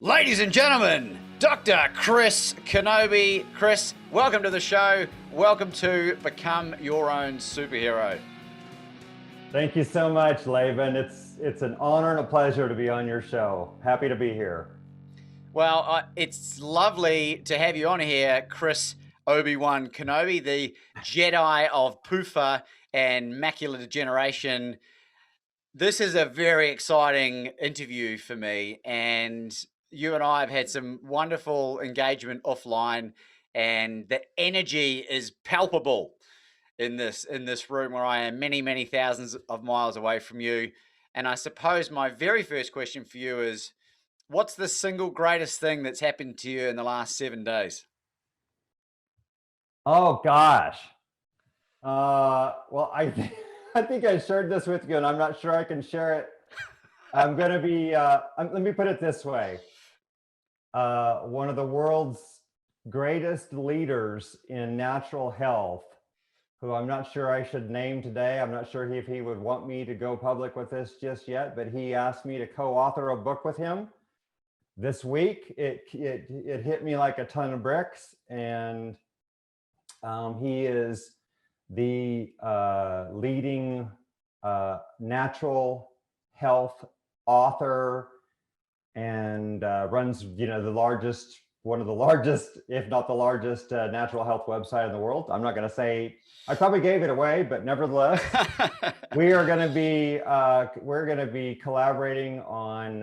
Ladies and gentlemen, Dr. Chris Knobbe. Chris, welcome to the show. Welcome to Become Your Own Superhero. Thank you so much, Laban. It's an honor and a pleasure to be on your show. Happy to be here. Well, it's lovely to have you on here, Chris Obi-Wan Kenobi, the Jedi of proffer and macular degeneration. This is a very exciting interview for me, and you and I have had some wonderful engagement offline, and the energy is palpable in this room where I am many thousands of miles away from you. And I suppose my very first question for you is, what's the single greatest thing that's happened to you in the last 7 days? Oh gosh. Well, I think I shared this with you, and I'm not sure I can share it. I'm going to be. Let me put it this way. One of the world's greatest leaders in natural health, who I'm not sure I should name today. I'm not sure if he would want me to go public with this just yet, but he asked me to co-author a book with him this week. It hit me like a ton of bricks, and he is the leading natural health author, and runs one of the largest, if not the largest, natural health website in the world. I'm not going to say, I probably gave it away, but nevertheless, we're going to be collaborating on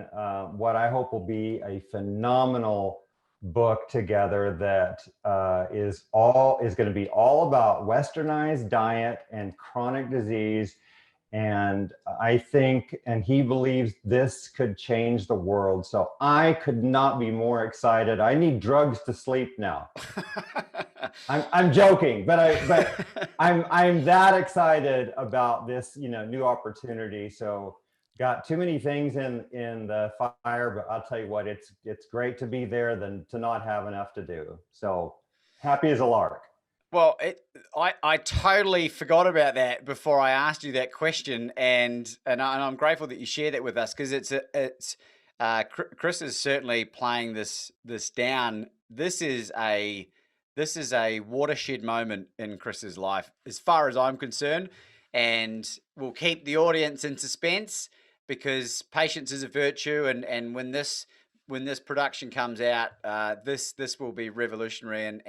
what I hope will be a phenomenal book together that is going to be all about Westernized diet and chronic disease. And I think, and he believes, this could change the world. So I could not be more excited. I need drugs to sleep now. I'm joking, but I'm that excited about this, new opportunity. So got too many things in the fire, but I'll tell you what, it's great to be there than to not have enough to do. So happy as a lark. Well, I totally forgot about that before I asked you that question, and I'm grateful that you shared that with us, because Chris is certainly playing this down. This is a watershed moment in Chris's life, as far as I'm concerned, and we'll keep the audience in suspense, because patience is a virtue, and when this production comes out, this will be revolutionary,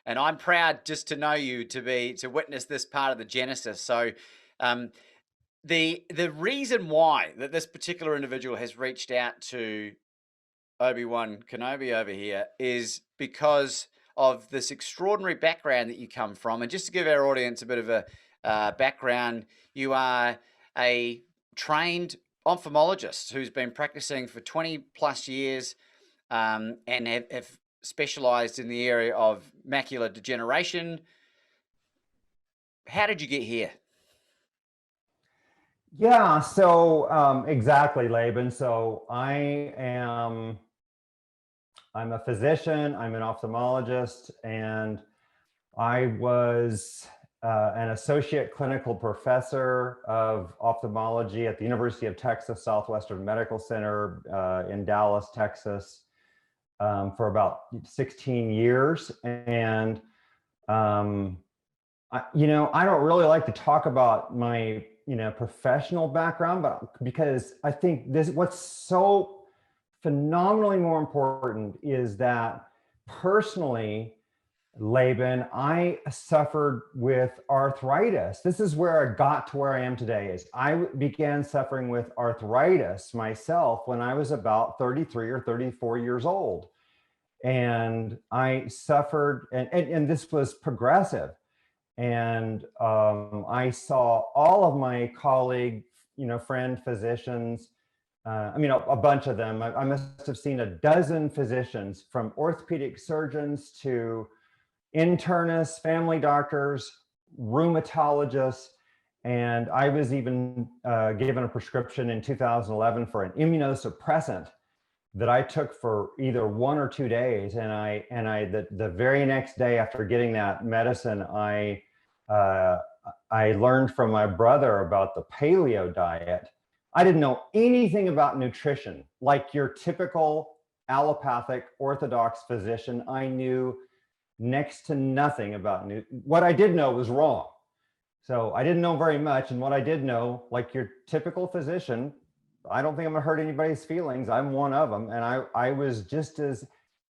and I'm proud just to know you, to witness this part of the genesis. So the reason why that this particular individual has reached out to Obi-Wan Kenobi over here is because of this extraordinary background that you come from. And just to give our audience a bit of a background, you are a trained ophthalmologist who's been practicing for 20 plus years, and have specialized in the area of macular degeneration. How did you get here? Yeah, so exactly, Laban. So I'm a physician, I'm an ophthalmologist, and I was an associate clinical professor of ophthalmology at the University of Texas Southwestern Medical Center in Dallas, Texas, for about 16 years. And I don't really like to talk about my professional background, but because I think what's so phenomenally more important is that personally, Laban, I suffered with arthritis. This is where I got to where I am today. Is I began suffering with arthritis myself when I was about 33 or 34 years old. And I suffered, and this was progressive. And I saw all of my colleague, friend physicians, a bunch of them. I must have seen a dozen physicians, from orthopedic surgeons to internists, family doctors, rheumatologists. And I was even given a prescription in 2011 for an immunosuppressant that I took for either 1 or 2 days. And the very next day after getting that medicine, I learned from my brother about the paleo diet. I didn't know anything about nutrition, like your typical allopathic orthodox physician. I knew next to nothing about what I did know was wrong. So I didn't know very much. And what I did know, like your typical physician, I don't think I'm gonna hurt anybody's feelings. I'm one of them. And I was just as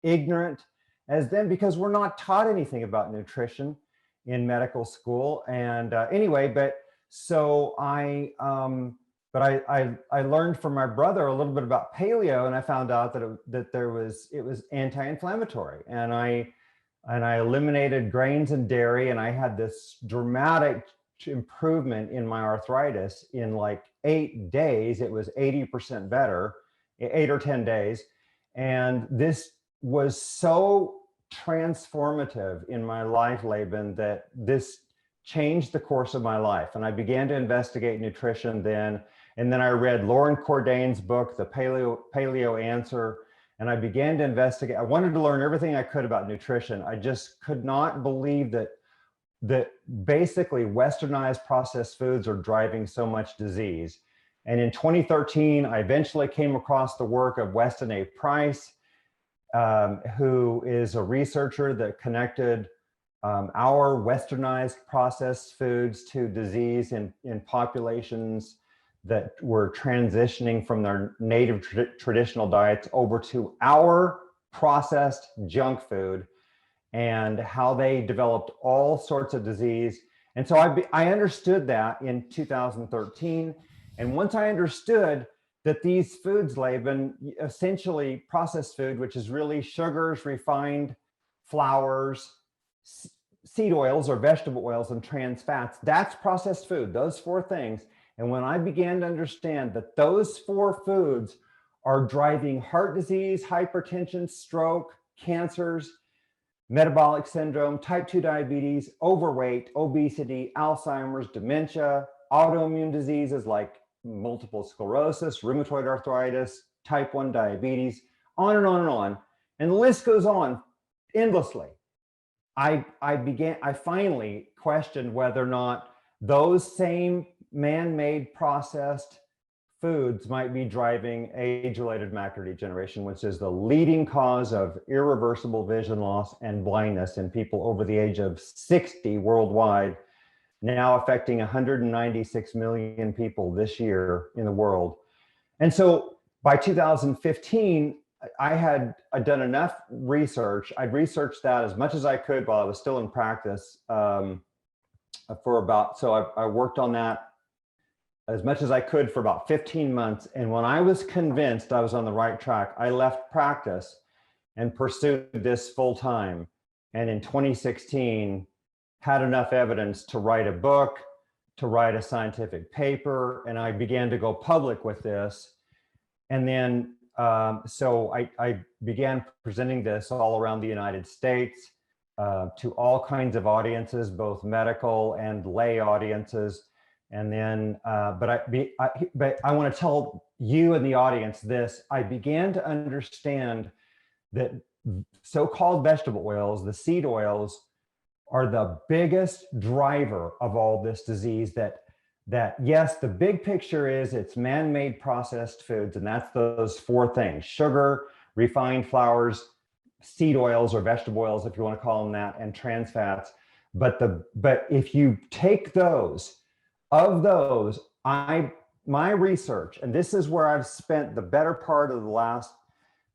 ignorant as them because we're not taught anything about nutrition in medical school. And anyway, but so I learned from my brother a little bit about paleo, and I found out that it was anti-inflammatory, and I eliminated grains and dairy, and I had this dramatic improvement in my arthritis in like 8 days. It was 80% better, 8 or 10 days, and this was so transformative in my life, Laban, that this changed the course of my life. And I began to investigate nutrition then. And then I read Lauren Cordain's book, The Paleo Answer, and I began to investigate. I wanted to learn everything I could about nutrition. I just could not believe that basically Westernized processed foods are driving so much disease. And in 2013, I eventually came across the work of Weston A. Price, who is a researcher that connected our Westernized processed foods to disease in populations that were transitioning from their native traditional diets over to our processed junk food, and how they developed all sorts of disease. And so I understood that in 2013. And once I understood that these foods, Laban, essentially processed food, which is really sugars, refined flours, seed oils or vegetable oils, and trans fats, that's processed food, those 4 things. And when I began to understand that those 4 foods are driving heart disease, hypertension, stroke, cancers, metabolic syndrome, type 2 diabetes, overweight, obesity, Alzheimer's, dementia, autoimmune diseases like multiple sclerosis, rheumatoid arthritis, type 1 diabetes, on and on and on. And the list goes on endlessly. I finally questioned whether or not those same man-made processed foods might be driving age-related macular degeneration, which is the leading cause of irreversible vision loss and blindness in people over the age of 60 worldwide, now affecting 196 million people this year in the world. And so by 2015, I'd done enough research. I'd researched that as much as I could while I was still in practice I worked on that as much as I could for about 15 months. And when I was convinced I was on the right track, I left practice and pursued this full time. And in 2016, had enough evidence to write a book, to write a scientific paper, and I began to go public with this. And then, so I began presenting this all around the United States to all kinds of audiences, both medical and lay audiences. And then, but I want to tell you and the audience this: I began to understand that so-called vegetable oils, the seed oils, are the biggest driver of all this disease. That yes, the big picture is it's man-made processed foods, and that's those 4 things: sugar, refined flours, seed oils or vegetable oils, if you want to call them that, and trans fats. But if you take those, my research, and this is where I've spent the better part of the last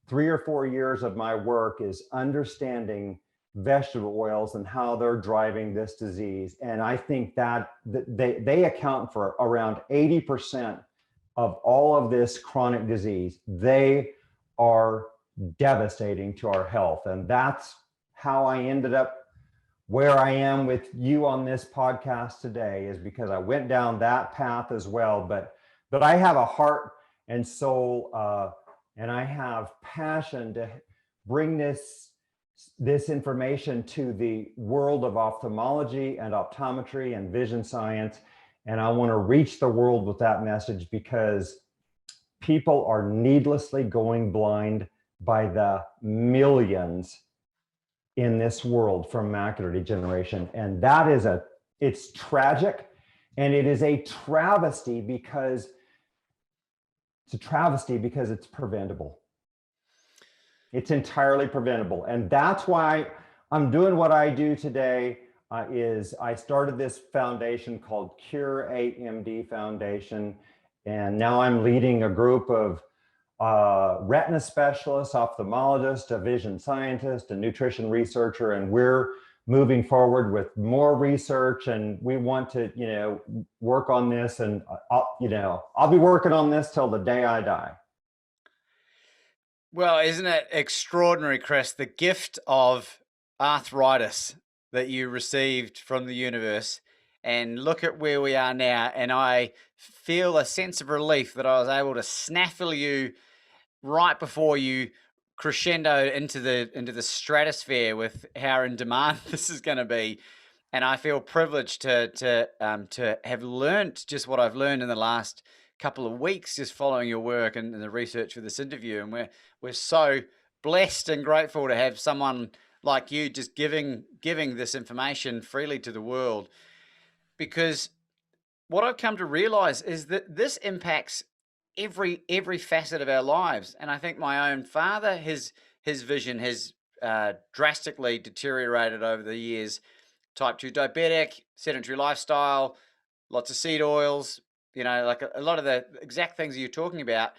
3 or 4 years of my work, is understanding vegetable oils and how they're driving this disease. And I think that they account for around 80% of all of this chronic disease. They are devastating to our health. And that's how I ended up where I am with you on this podcast today, is because I went down that path as well. But I have a heart and soul, and I have passion to bring this information to the world of ophthalmology and optometry and vision science. And I want to reach the world with that message, because people are needlessly going blind by the millions in this world from macular degeneration. And that is it's tragic, and it is a travesty because it's preventable. It's entirely preventable. And that's why I'm doing what I do today. Is I started this foundation called Cure AMD Foundation. And now I'm leading a group of retina specialist, ophthalmologist, a vision scientist, a nutrition researcher, and we're moving forward with more research, and we want to, work on this, and I'll be working on this till the day I die. Well, isn't it extraordinary, Chris, the gift of arthritis that you received from the universe, and look at where we are now. And I feel a sense of relief that I was able to snaffle you right before you crescendo into the stratosphere with how in demand this is going to be. And I feel privileged to have learned just what I've learned in the last couple of weeks, just following your work and the research for this interview. And we're so blessed and grateful to have someone like you just giving this information freely to the world, because what I've come to realize is that this impacts every facet of our lives. And I think my own father, his vision has drastically deteriorated over the years. Type 2 diabetic, sedentary lifestyle, lots of seed oils, like a lot of the exact things that you're talking about.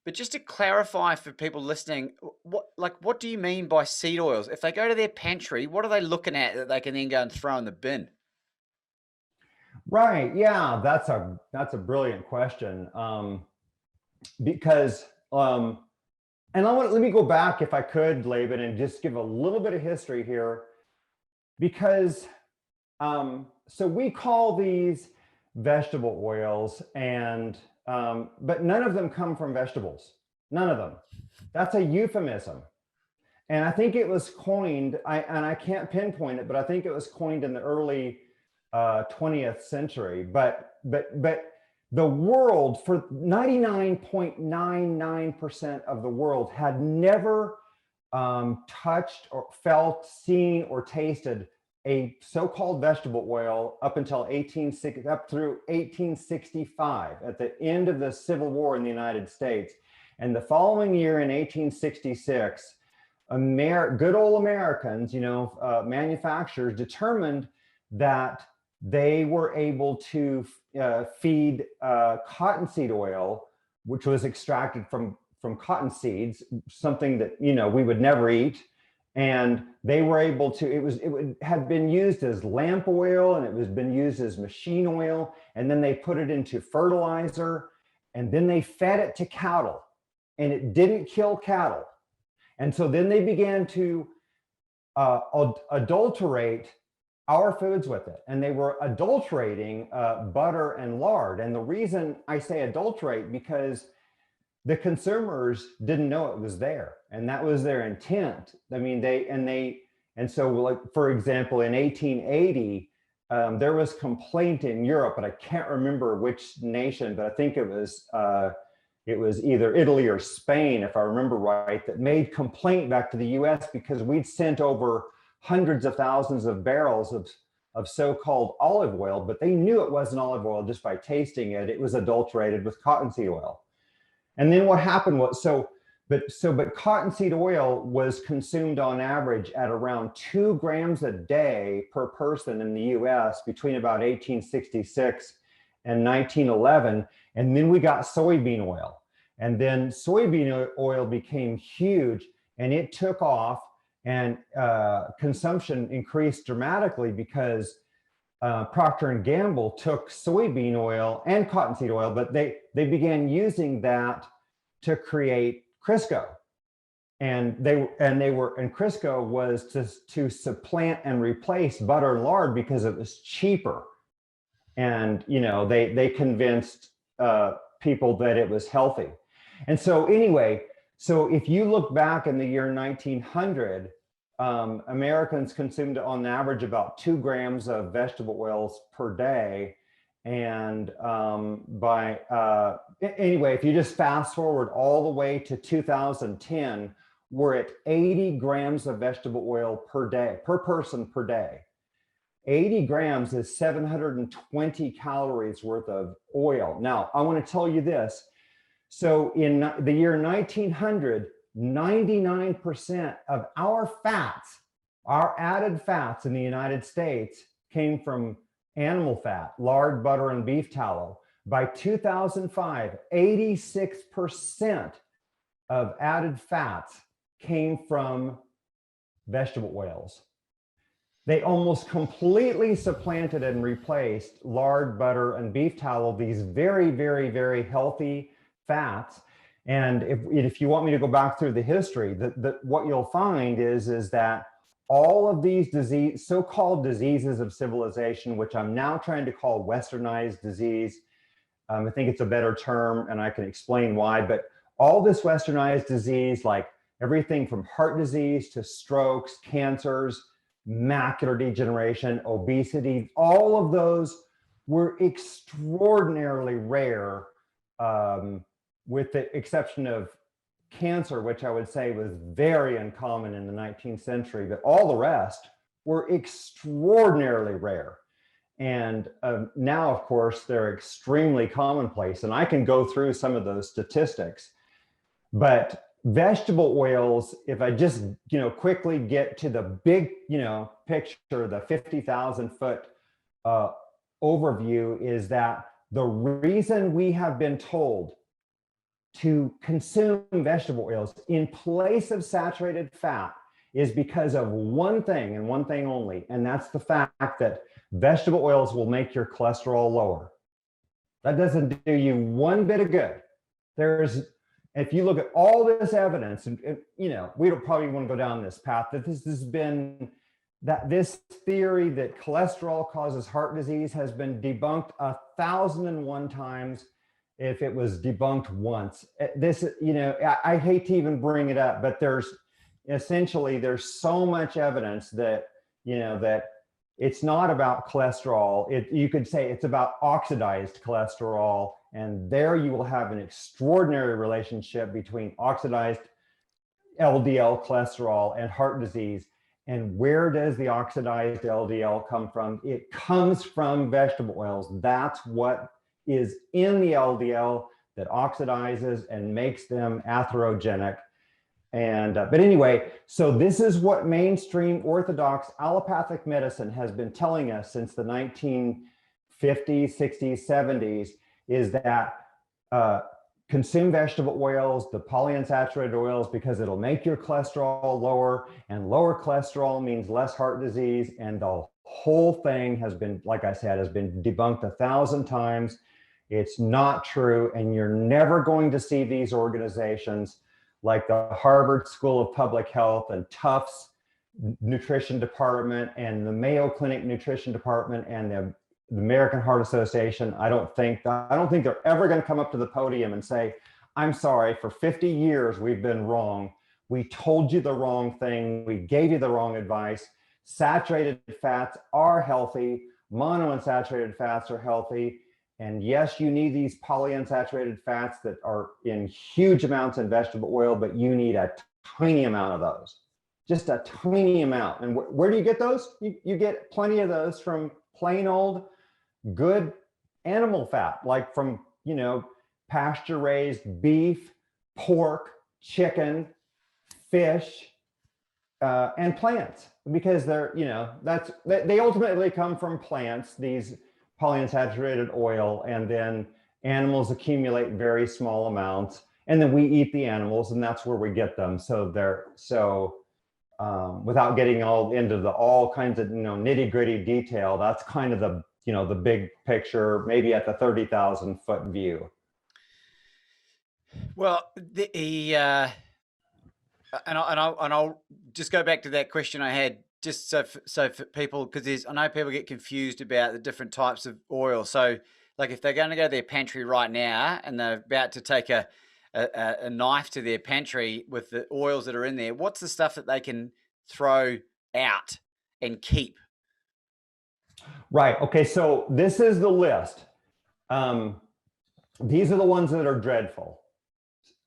But just to clarify for people listening, what do you mean by seed oils? If they go to their pantry, what are they looking at that they can then go and throw in the bin? Right. Yeah, that's a brilliant question. Because and let me go back, if I could, Laban, and just give a little bit of history here, because so we call these vegetable oils, and but none of them come from vegetables. None of them. That's a euphemism. And I think it was coined, and I can't pinpoint it, but I think it was coined in the early 20th century. But the world, for 99.99% of the world, had never touched or felt, seen, or tasted a so-called vegetable oil up through 1865, at the end of the Civil War in the United States. And the following year, in 1866, good old Americans, manufacturers determined that they were able to feed cottonseed oil, which was extracted from cotton seeds, something that we would never eat. And they were able to, it had been used as lamp oil, and it was been used as machine oil, and then they put it into fertilizer, and then they fed it to cattle, and it didn't kill cattle. And so then they began to adulterate our foods with it, and they were adulterating butter and lard. And the reason I say adulterate, because the consumers didn't know it was there, and that was their intent. I mean, and so, like, for example, in 1880, there was complaint in Europe, but I can't remember which nation, but I think it was either Italy or Spain, if I remember right, that made complaint back to the US because we'd sent over hundreds of thousands of barrels of so-called olive oil, but they knew it wasn't olive oil just by tasting it. It was adulterated with cottonseed oil. And then what happened was, but cottonseed oil was consumed on average at around 2 grams a day per person in the US between about 1866 and 1911. And then we got soybean oil. And then soybean oil became huge, and it took off, and consumption increased dramatically because Procter & Gamble took soybean oil and cottonseed oil, but they began using that to create Crisco. And Crisco was to supplant and replace butter and lard because it was cheaper. And they convinced people that it was healthy. And so anyway, so if you look back in the year 1900, Americans consumed on average about 2 grams of vegetable oils per day. And anyway, if you just fast forward all the way to 2010, we're at 80 grams of vegetable oil per day, per person per day. 80 grams is 720 calories worth of oil. Now, I want to tell you this. So in the year 1900, 99% of our fats, our added fats in the United States came from animal fat, lard, butter, and beef tallow. By 2005, 86% of added fats came from vegetable oils. They almost completely supplanted and replaced lard, butter, and beef tallow, these very, very, very healthy fats. And if you want me to go back through the history, what you'll find is that all of these so-called diseases of civilization, which I'm now trying to call Westernized disease, I think it's a better term, and I can explain why, but all this Westernized disease, like everything from heart disease to strokes, cancers, macular degeneration, obesity, all of those were extraordinarily rare, with the exception of cancer, which I would say was very uncommon in the 19th century, but all the rest were extraordinarily rare. And now, of course, they're extremely commonplace. And I can go through some of those statistics. But vegetable oils, if I just quickly get to the big picture, the 50,000 foot overview, is that the reason we have been told to consume vegetable oils in place of saturated fat is because of one thing and one thing only, and that's the fact that vegetable oils will make your cholesterol lower. That doesn't do you one bit of good. If you look at all this evidence, and we don't probably want to go down this path, that this theory that cholesterol causes heart disease has been debunked 1,001 times. If it was debunked once, I hate to even bring it up, but there's so much evidence that that it's not about cholesterol. You could say it's about oxidized cholesterol, and there you will have an extraordinary relationship between oxidized LDL cholesterol and heart disease. And where does the oxidized LDL come from? It comes from vegetable oils. That's what is in the LDL that oxidizes and makes them atherogenic. And but anyway, so this is what mainstream orthodox allopathic medicine has been telling us since the 1950s, 60s, 70s, is that consume vegetable oils, the polyunsaturated oils, because it'll make your cholesterol lower, and lower cholesterol means less heart disease. And the whole thing has been, like I said, has been debunked 1,000 times. It's not true, and you're never going to see these organizations like the Harvard School of Public Health and Tufts Nutrition Department and the Mayo Clinic Nutrition Department and the American Heart Association. I don't think they're ever going to come up to the podium and say, "I'm sorry, for 50 years we've been wrong. We told you the wrong thing. We gave you the wrong advice. Saturated fats are healthy. Monounsaturated fats are healthy. And yes, you need these polyunsaturated fats that are in huge amounts in vegetable oil, but you need a tiny amount of those, just a tiny amount." And where do you get those? You get plenty of those from plain old good animal fat, like from, pasture raised beef, pork, chicken, fish, and plants, because they're, they ultimately come from plants, these polyunsaturated oil, and then animals accumulate very small amounts, and then we eat the animals, and that's where we get them. So without getting all into all kinds of nitty gritty detail, that's kind of the the big picture, maybe at the 30,000 foot view. Well, and I'll just go back to that question I had, just so for people, because I know people get confused about the different types of oil. So, like, if they're going to go to their pantry right now and they're about to take a knife to their pantry with the oils that are in there, what's the stuff that they can throw out and keep? Right. Okay. So this is the list. These are the ones that are dreadful: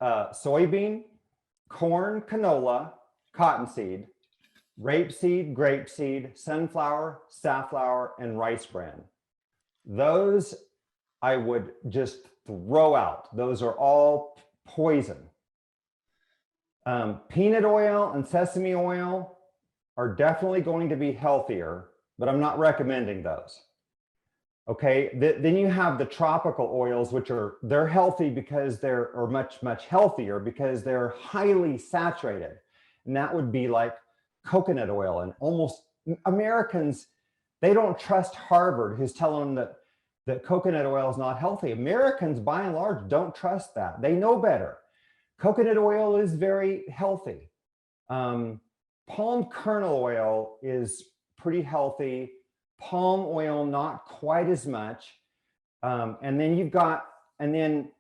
soybean, corn, canola, cottonseed, rapeseed, grapeseed, sunflower, safflower, and rice bran. Those I would just throw out. Those are all poison. Peanut oil and sesame oil are definitely going to be healthier, but I'm not recommending those. Okay, then you have the tropical oils, which they're healthy because they're much healthier because they're highly saturated. And that would be like coconut oil. And almost Americans, they don't trust Harvard, who's telling them that coconut oil is not healthy. Americans, by and large, don't trust that. They know better. Coconut oil is very healthy. Palm kernel oil is pretty healthy. Palm oil, not quite as much. And then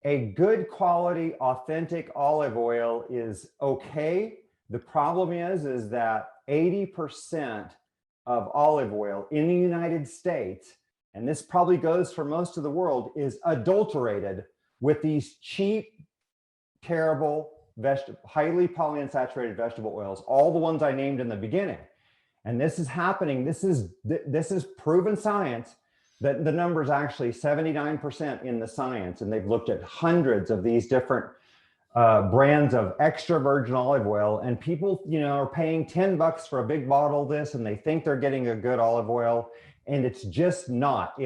a good quality, authentic olive oil is okay. The problem is that 80% of olive oil in the United States, and this probably goes for most of the world, is adulterated with these cheap, terrible, highly polyunsaturated vegetable oils, all the ones I named in the beginning. And this is happening. This is proven science that the number is actually 79% in the science. And they've looked at hundreds of these different brands of extra virgin olive oil, and people, are paying $10 for a big bottle of this, and they think they're getting a good olive oil, and it's just not.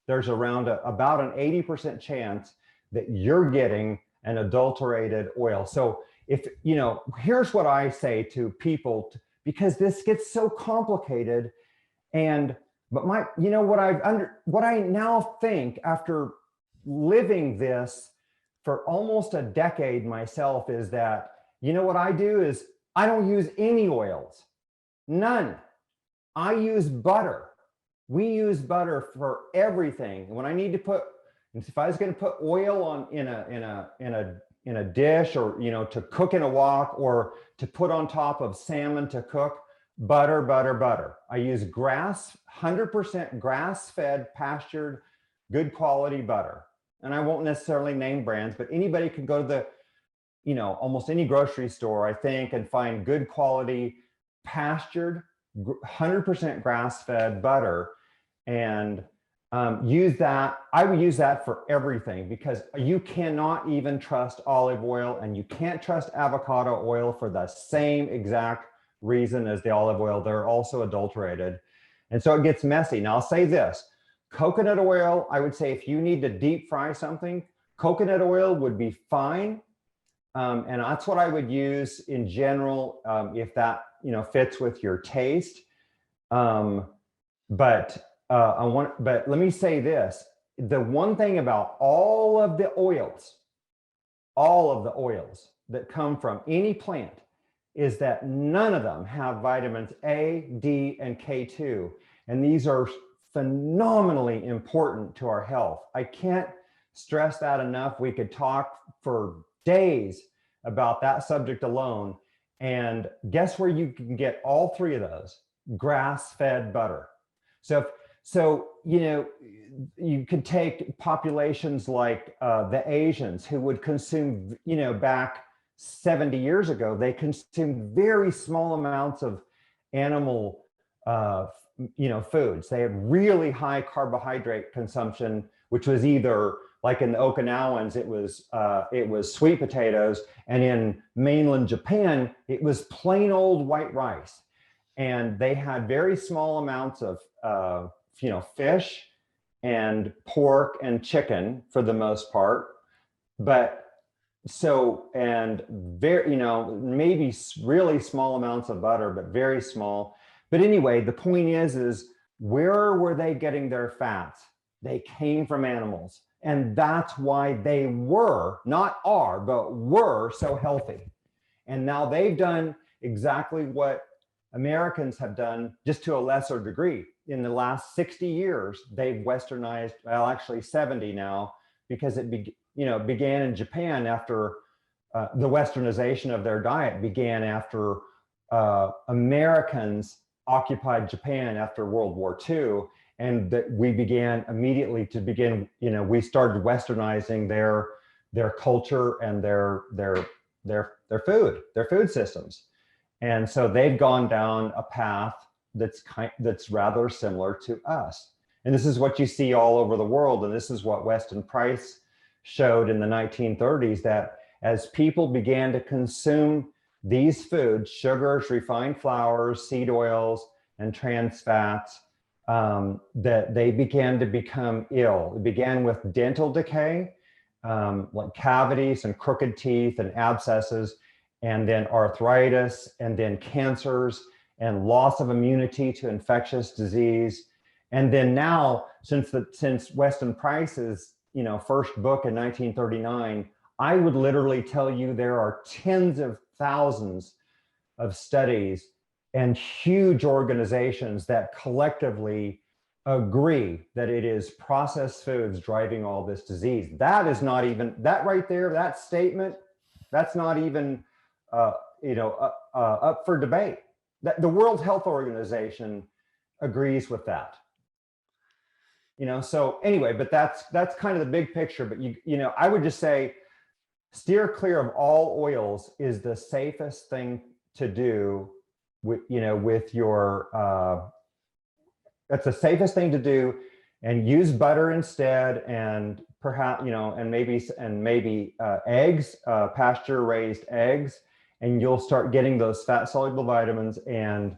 There's around about an 80% chance that you're getting an adulterated oil. So here's what I say to people, because this gets so complicated, but what I now think after living this for almost a decade myself is that, what I do is I don't use any oils, none. I use butter. We use butter for everything. When I need to if I was going to put oil in a dish, or to cook in a wok, or to put on top of salmon to cook, butter. I use 100% grass-fed, pastured, good quality butter. And I won't necessarily name brands, but anybody can go to almost any grocery store, I think, and find good quality, pastured, 100% grass-fed butter, and use that. I would use that for everything, because you cannot even trust olive oil, and you can't trust avocado oil for the same exact reason as the olive oil. They're also adulterated. And so it gets messy. Now I'll say this, coconut oil, I would say if you need to deep fry something, coconut oil would be fine. And that's what I would use in general, if that, fits with your taste. But let me say this, the one thing about all of the oils that come from any plant is that none of them have vitamins A, D, and K2. And these are phenomenally important to our health. I can't stress that enough. We could talk for days about that subject alone. And guess where you can get all three of those? Grass-fed butter. So you could take populations like the Asians, who would consume, back 70 years ago, they consumed very small amounts of animal foods. They had really high carbohydrate consumption, which was either, like in the Okinawans, it was sweet potatoes, and in mainland Japan, it was plain old white rice. And they had very small amounts of fish and pork and chicken for the most part, and very, maybe really small amounts of butter, but very small. But anyway, the point is where were they getting their fats? They came from animals. And that's why they were, not are, but were so healthy. And now they've done exactly what Americans have done, just to a lesser degree. In the last 60 years, they've Westernized, well, actually 70 now, because it began in Japan after the Westernization of their diet began after Americans occupied Japan after World War II. And that we began immediately we started Westernizing their culture and their food systems. And so they've gone down a path that's rather similar to us. And this is what you see all over the world. And this is what Weston Price showed in the 1930s, that as people began to consume these foods, sugars, refined flours, seed oils, and trans fats, that they began to become ill. It began with dental decay, like cavities and crooked teeth and abscesses, and then arthritis, and then cancers, and loss of immunity to infectious disease. And then now, since Weston Price's first book in 1939, I would literally tell you there are tens of thousands of studies and huge organizations that collectively agree that it is processed foods driving all this disease. That is not even, that right there, that statement, that's not even up for debate. The World Health Organization agrees with that. So anyway, but that's kind of the big picture. But I would just say steer clear of all oils is the safest thing to do with your that's the safest thing to do, and use butter instead, and perhaps and maybe eggs, pasture raised eggs, and you'll start getting those fat soluble vitamins, and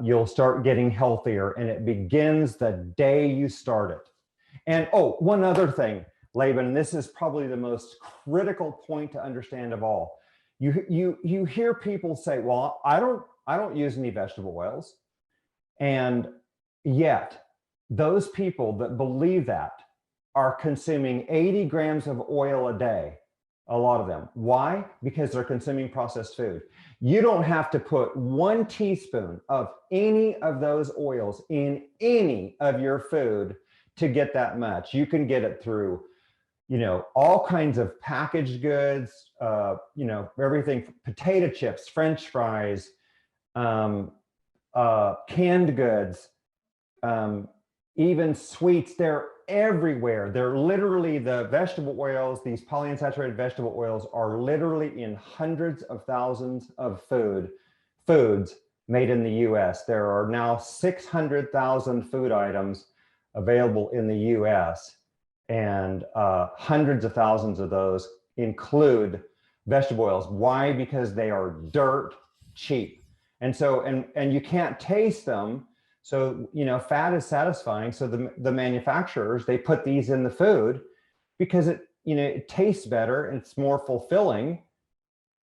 you'll start getting healthier, and it begins the day you start it. And one other thing, Laban, and this is probably the most critical point to understand of all. You hear people say, well, I don't use any vegetable oils. And yet those people that believe that are consuming 80 grams of oil a day, a lot of them. Why? Because they're consuming processed food. You don't have to put 1 teaspoon of any of those oils in any of your food to get that much. You can get it through all kinds of packaged goods, everything from potato chips, French fries, canned goods, even sweets. They're everywhere. They're literally, the vegetable oils, these polyunsaturated vegetable oils are literally in hundreds of thousands of foods made in the US. There are now 600,000 food items available in the US, and hundreds of thousands of those include vegetable oils. Why? Because they are dirt cheap. And so, and you can't taste them. So, fat is satisfying. So the manufacturers, they put these in the food because it tastes better and it's more fulfilling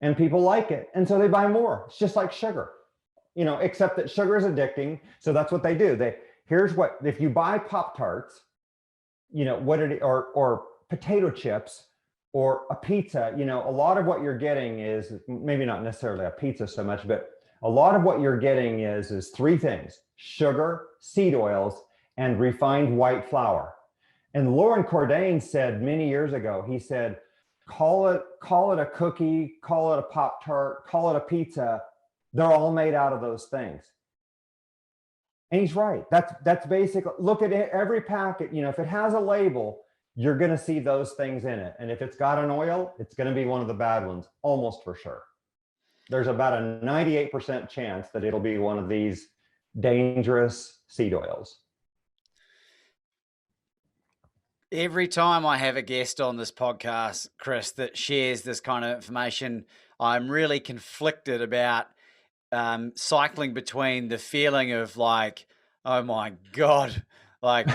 and people like it. And so they buy more. It's just like sugar, except that sugar is addicting. So that's what they do. If you buy Pop-Tarts, or potato chips or a pizza, a lot of what you're getting is, maybe not necessarily a pizza so much, but a lot of what you're getting is 3 things: sugar, seed oils, and refined white flour. And Lauren Cordain said many years ago, he said, call it a cookie, call it a Pop-Tart, call it a pizza. They're all made out of those things. And he's right. That's basically, look at it, every packet, if it has a label, you're going to see those things in it. And if it's got an oil, it's going to be one of the bad ones, almost for sure. There's about a 98% chance that it'll be one of these dangerous seed oils. Every time I have a guest on this podcast, Chris, that shares this kind of information, I'm really conflicted about cycling between the feeling of like, oh my God, like,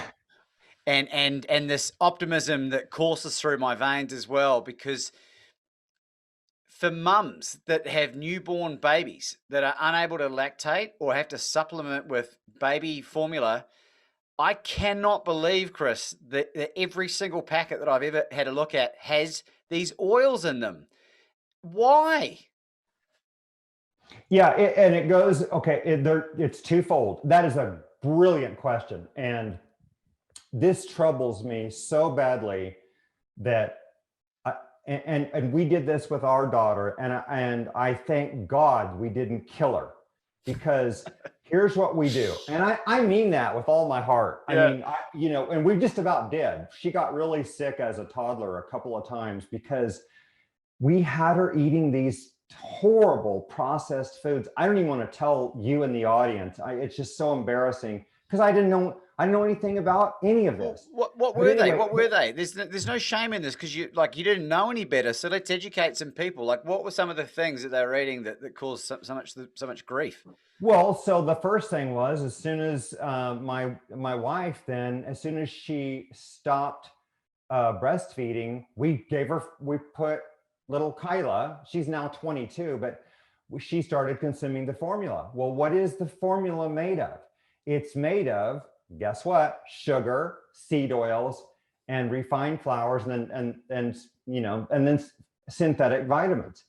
and this optimism that courses through my veins as well, because for mums that have newborn babies that are unable to lactate or have to supplement with baby formula, I cannot believe, Chris, that every single packet that I've ever had a look at has these oils in them. Why? Yeah, and it goes, okay, it's twofold. That is a brilliant question. And this troubles me so badly that, and we did this with our daughter, and I thank God we didn't kill her, because here's what we do. And I mean that with all my heart. Yeah. I mean, and we just about did. She got really sick as a toddler a couple of times because we had her eating these horrible processed foods. I don't even want to tell you in the audience. It's just so embarrassing, because I didn't know anything about any of this. What But were they? anyway, What were they? There's no shame in this because you didn't know any better. So let's educate some people. Like, what were some of the things that they were eating that caused so much grief? well, so the first thing was, as soon as my wife, then as soon as she stopped breastfeeding, we put little Kyla, she's now 22, but she started consuming the formula. Well, what is the formula made of? It's made of, guess what? Sugar, seed oils, and refined flours, and then synthetic vitamins.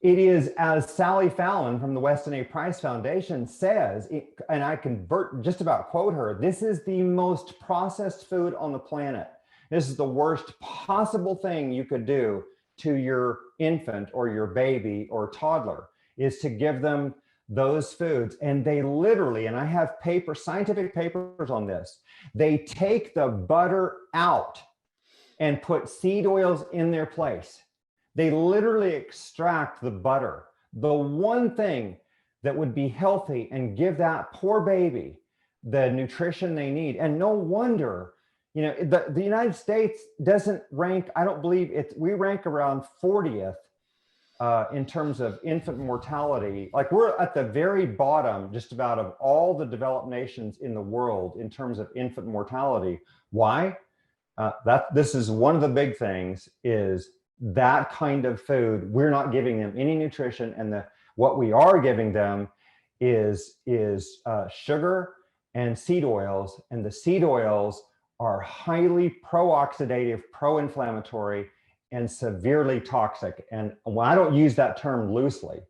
It is, as Sally Fallon from the Weston A. Price Foundation says, and I can just about quote her, this is the most processed food on the planet. This is the worst possible thing you could do to your infant or your baby or toddler, is to give them those foods. And they literally, and I have scientific papers on this, they take the butter out and put seed oils in their place. They literally extract the butter, the one thing that would be healthy and give that poor baby the nutrition they need. And no wonder, the United States doesn't rank, I don't believe we rank around 40th in terms of infant mortality. Like, we're at the very bottom just about of all the developed nations in the world in terms of infant mortality. Why? This is one of the big things, is that kind of food, we're not giving them any nutrition, and what we are giving them is sugar and seed oils, and the seed oils are highly pro-oxidative, pro-inflammatory, and severely toxic. And I don't use that term loosely.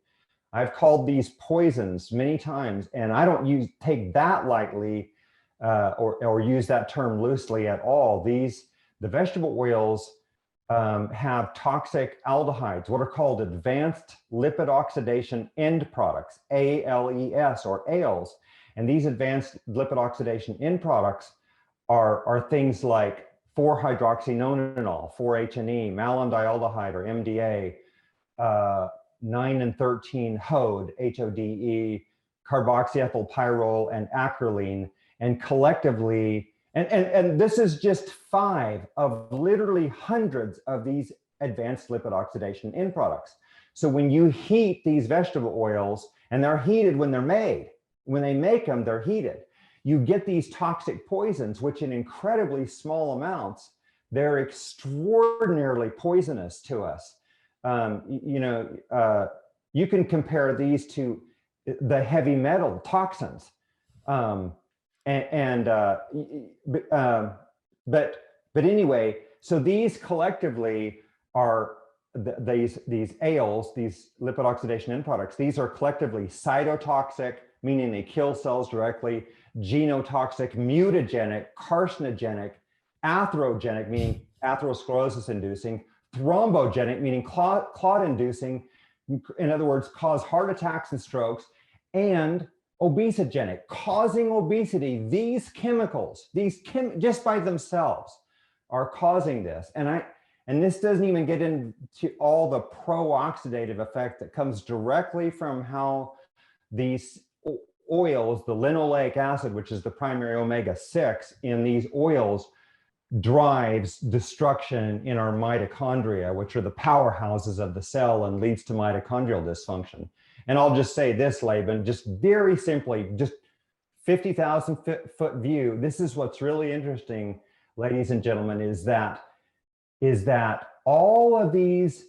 I've called these poisons many times, and I don't take that lightly or use that term loosely at all. The vegetable oils have toxic aldehydes, what are called advanced lipid oxidation end products, ALES or ALES. And these advanced lipid oxidation end products are things like 4-hydroxynonenal, 4-HNE, malondialdehyde or MDA, 9 and 13 HODE, HODE, carboxyethylpyrrole, and acrolein. And collectively, and this is just 5 of literally hundreds of these advanced lipid oxidation end products. So when you heat these vegetable oils, and they're heated when they're made, when they make them, they're heated, you get these toxic poisons, which in incredibly small amounts, they're extraordinarily poisonous to us. You can compare these to the heavy metal toxins. But anyway, so these collectively are these ALES, these lipid oxidation end products. These are collectively cytotoxic, meaning they kill cells directly, genotoxic, mutagenic, carcinogenic, atherogenic, meaning atherosclerosis inducing, thrombogenic, meaning clot inducing, in other words, cause heart attacks and strokes, and obesogenic, causing obesity. These chemicals, just by themselves are causing this. And this doesn't even get into all the pro-oxidative effect that comes directly from how these oils, the linoleic acid, which is the primary omega-6 in these oils, drives destruction in our mitochondria, which are the powerhouses of the cell, and leads to mitochondrial dysfunction. And I'll just say this, Laban, just very simply, just 50,000 foot view. This is what's really interesting, ladies and gentlemen, is that all of these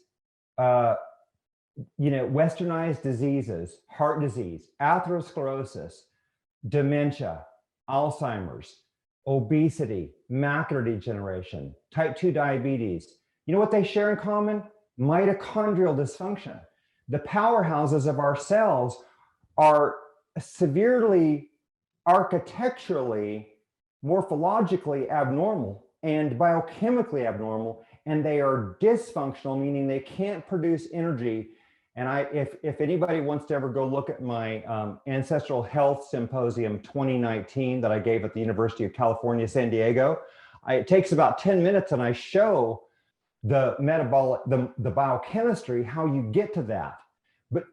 westernized diseases, heart disease, atherosclerosis, dementia, Alzheimer's, obesity, macular degeneration, type 2 diabetes, you know what they share in common? Mitochondrial dysfunction. The powerhouses of our cells are severely architecturally, morphologically abnormal and biochemically abnormal, and they are dysfunctional, meaning they can't produce energy. And if anybody wants to ever go look at my Ancestral Health Symposium 2019 that I gave at the University of California, San Diego, it takes about 10 minutes, and I show the metabolic, the biochemistry, how you get to that. But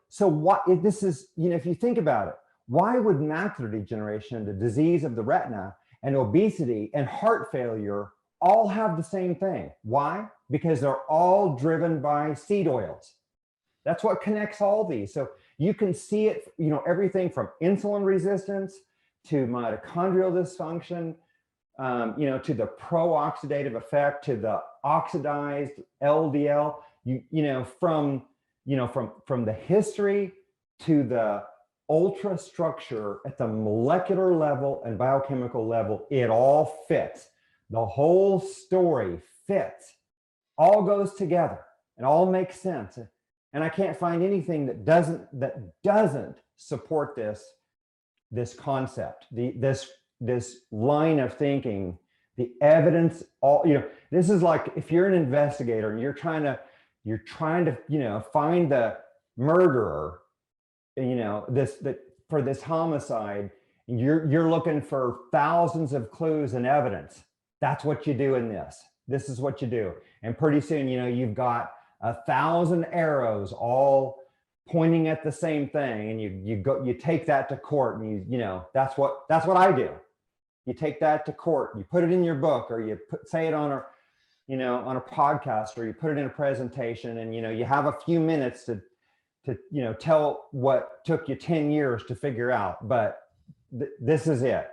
so what this is, if you think about it, why would macular degeneration, the disease of the retina, and obesity and heart failure all have the same thing? Why? Because they're all driven by seed oils. That's what connects all these. So you can see it, everything from insulin resistance to mitochondrial dysfunction, to the pro-oxidative effect, to the oxidized LDL, from the history to the ultra structure at the molecular level and biochemical level, it all fits. The whole story fits, all goes together, it all makes sense. And I can't find anything that doesn't support this concept, this line of thinking, the evidence. This is like if you're an investigator and you're trying to find the murderer, for this homicide. You're looking for thousands of clues and evidence. That's what you do in this. This is what you do, and pretty soon, you've got 1,000 arrows all pointing at the same thing, and you take that to court, and that's what I do. You take that to court, you put it in your book, or you say it on a podcast, or you put it in a presentation, and you have a few minutes to tell what took you 10 years to figure out, but this is it,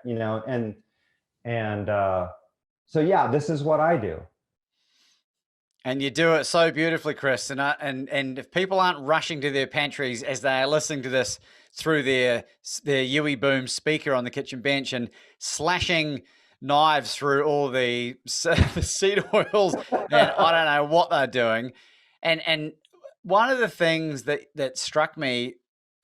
so yeah, this is what I do. And you do it so beautifully, Chris. And if people aren't rushing to their pantries as they are listening to this through their Yui Boom speaker on the kitchen bench and slashing knives through all the seed oils, and I don't know what they're doing. And one of the things that struck me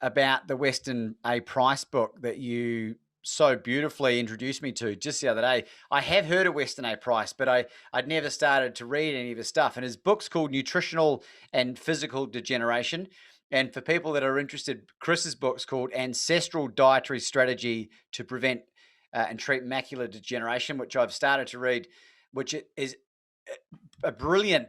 about the Weston A. Price book that you so beautifully introduced me to just the other day, I have heard of Weston A. Price, but I'd never started to read any of his stuff. And his book's called Nutritional and Physical Degeneration. And for people that are interested, Chris's book's called Ancestral Dietary Strategy to Prevent and Treat Macular Degeneration, which I've started to read, which is a brilliant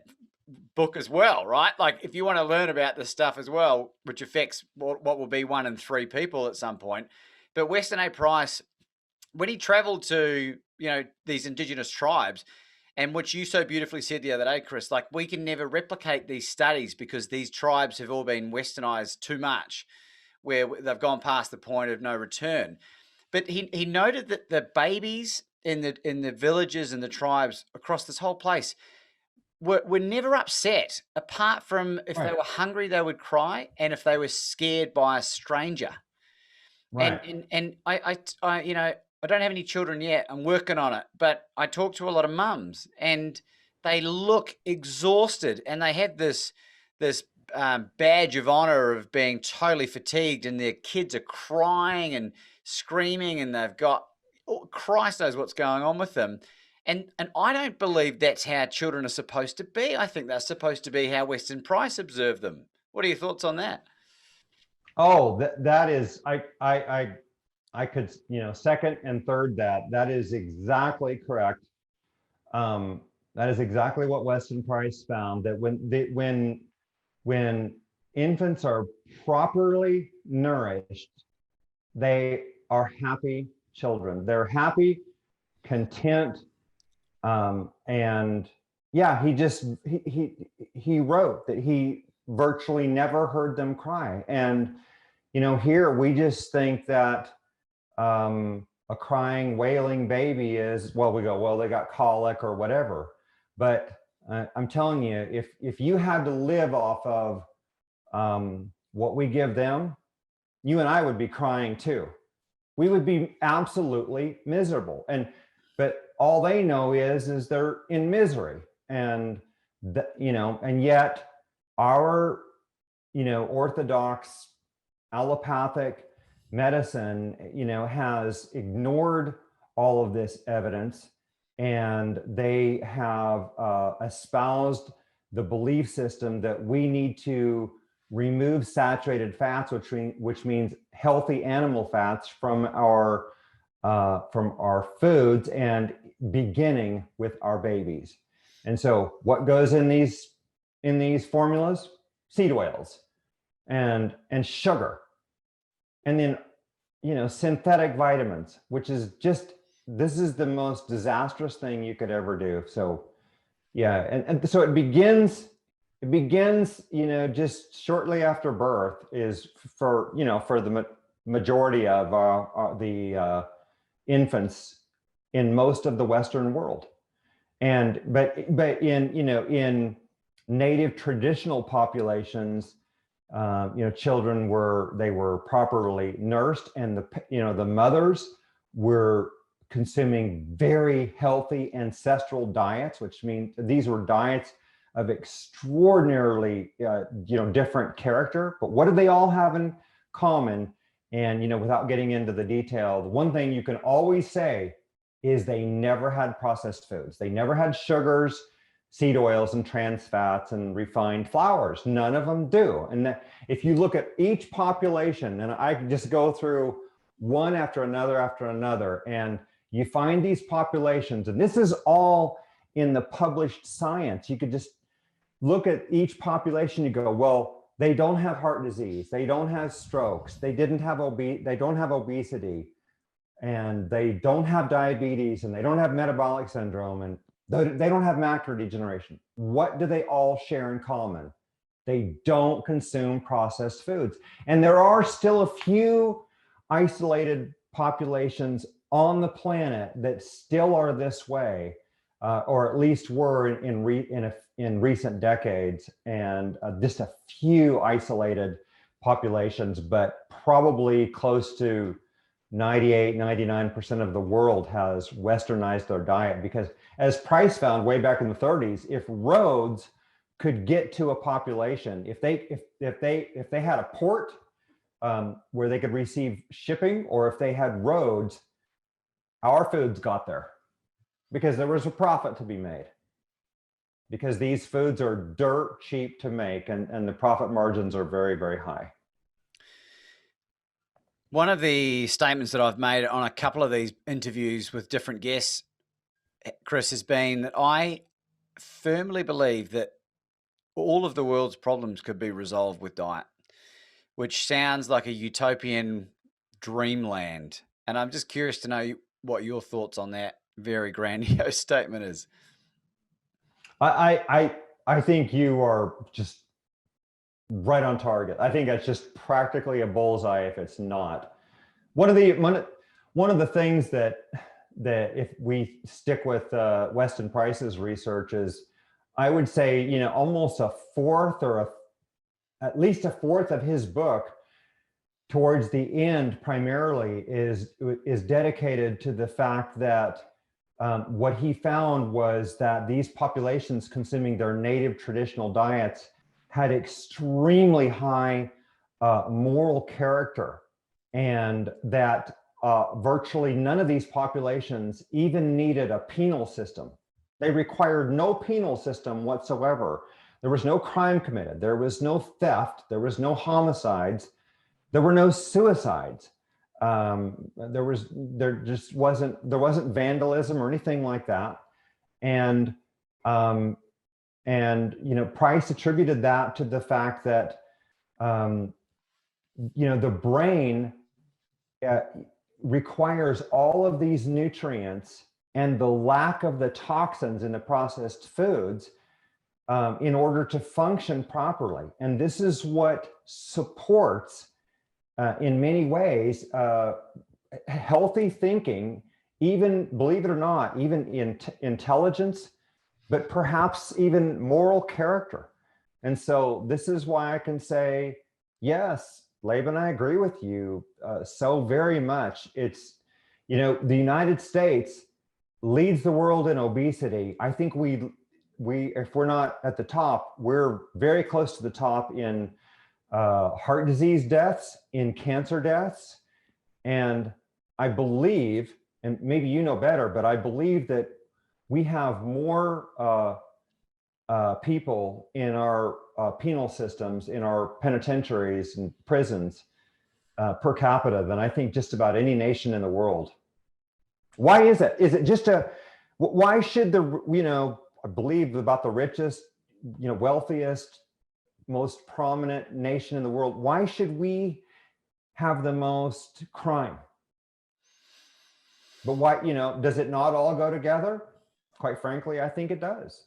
book as well, right? Like if you want to learn about this stuff as well, which affects what will be 1 in 3 people at some point. But Weston A. Price, when he traveled to, these indigenous tribes, and which you so beautifully said the other day, Chris, like we can never replicate these studies because these tribes have all been westernized too much, where they've gone past the point of no return. But he noted that the babies in the villages and the tribes across this whole place were never upset, apart from if they were hungry, they would cry, and if they were scared by a stranger. Right. And I don't have any children yet. I'm working on it, but I talk to a lot of mums, and they look exhausted, and they have this badge of honor of being totally fatigued, and their kids are crying and screaming, and they've got, Christ knows what's going on with them. And I don't believe that's how children are supposed to be. I think that's supposed to be how Weston Price observed them. What are your thoughts on that? Oh, that is, I could, second and third that. That is exactly correct. That is exactly what Weston Price found, that when infants are properly nourished, they are happy children. They're happy, content, and yeah, he wrote that he virtually never heard them cry. And here we just think that a crying, wailing baby is, we go, well, they got colic or whatever. But I'm telling you, if you had to live off of what we give them, you and I would be crying too. We would be absolutely miserable. But all they know is they're in misery, and and yet our orthodox allopathic medicine has ignored all of this evidence, and they have espoused the belief system that we need to remove saturated fats, which means healthy animal fats from our foods, and beginning with our babies. And so what goes in these formulas? Seed oils and sugar. And then synthetic vitamins, which is just, this is the most disastrous thing you could ever do. So yeah, and so it begins, just shortly after birth is for, for the majority of the infants in most of the Western world. And but in in native traditional populations, children were properly nursed, and the mothers were consuming very healthy ancestral diets, which means these were diets of extraordinarily different character. But what did they all have in common? And without getting into the detail, the one thing you can always say is they never had processed foods. They never had sugars, seed oils, and trans fats, and refined flours. None of them do. And if you look at each population, and I can just go through one after another, and you find these populations, and this is all in the published science. You could just look at each population, you go, well, they don't have heart disease, they don't have strokes, they don't have obesity, and they don't have diabetes, and they don't have metabolic syndrome, and they don't have macular degeneration. What do they all share in common? They don't consume processed foods. And there are still a few isolated populations on the planet that still are this way, or at least were in recent decades, and just a few isolated populations, but probably close to 98, 99% of the world has Westernized their diet, because as Price found way back in the 30s, if roads could get to a population, if they had a port where they could receive shipping, or if they had roads, our foods got there, because there was a profit to be made, because these foods are dirt cheap to make, and the profit margins are very, very high. One of the statements that I've made on a couple of these interviews with different guests, Chris, has been that I firmly believe that all of the world's problems could be resolved with diet, which sounds like a utopian dreamland. And I'm just curious to know what your thoughts on that very grandiose statement is. I think you are just right on target. I think that's just practically a bullseye if it's not. One of the things that if we stick with Weston Price's research is, I would say, almost a fourth, or at least a fourth of his book towards the end primarily is dedicated to the fact that what he found was that these populations consuming their native traditional diets had extremely high moral character, and that virtually none of these populations even needed a penal system. They required no penal system whatsoever. There was no crime committed. There was no theft. There was no homicides. There were no suicides. There wasn't vandalism or anything like that. And Price attributed that to the fact that the brain requires all of these nutrients and the lack of the toxins in the processed foods in order to function properly. And this is what supports, in many ways, healthy thinking, even, believe it or not, even in intelligence, but perhaps even moral character. And so this is why I can say, yes, Laban, I agree with you so very much. It's, the United States leads the world in obesity. I think we if we're not at the top, we're very close to the top in heart disease deaths, in cancer deaths. And I believe, and maybe you know better, but I believe that we have more people in our penal systems, in our penitentiaries and prisons per capita than I think just about any nation in the world. Why is it? Is it just why should I believe about the richest, wealthiest, most prominent nation in the world, why should we have the most crime. But why, does it not all go together? Quite frankly, I think it does.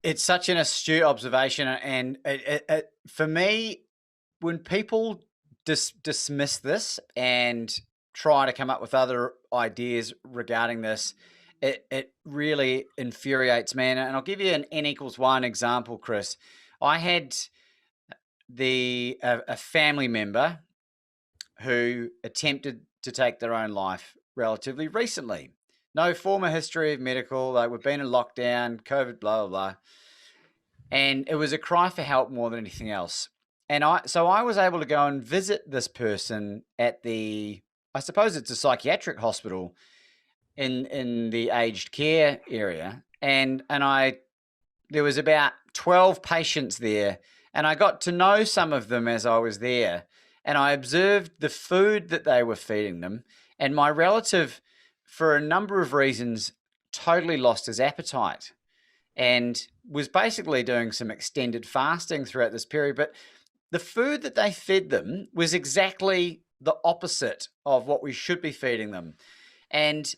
It's such an astute observation. And for me, when people dismiss this and try to come up with other ideas regarding this, it really infuriates me. And I'll give you an N=1 example, Chris. I had a family member who attempted to take their own life relatively recently. No former history of medical, like we've been in lockdown, COVID, blah, blah, blah. And it was a cry for help more than anything else. And so I was able to go and visit this person at I suppose it's a psychiatric hospital in the aged care area. And there was about 12 patients there, and I got to know some of them as I was there. And I observed the food that they were feeding them. And my relative, for a number of reasons, totally lost his appetite and was basically doing some extended fasting throughout this period. But the food that they fed them was exactly the opposite of what we should be feeding them. And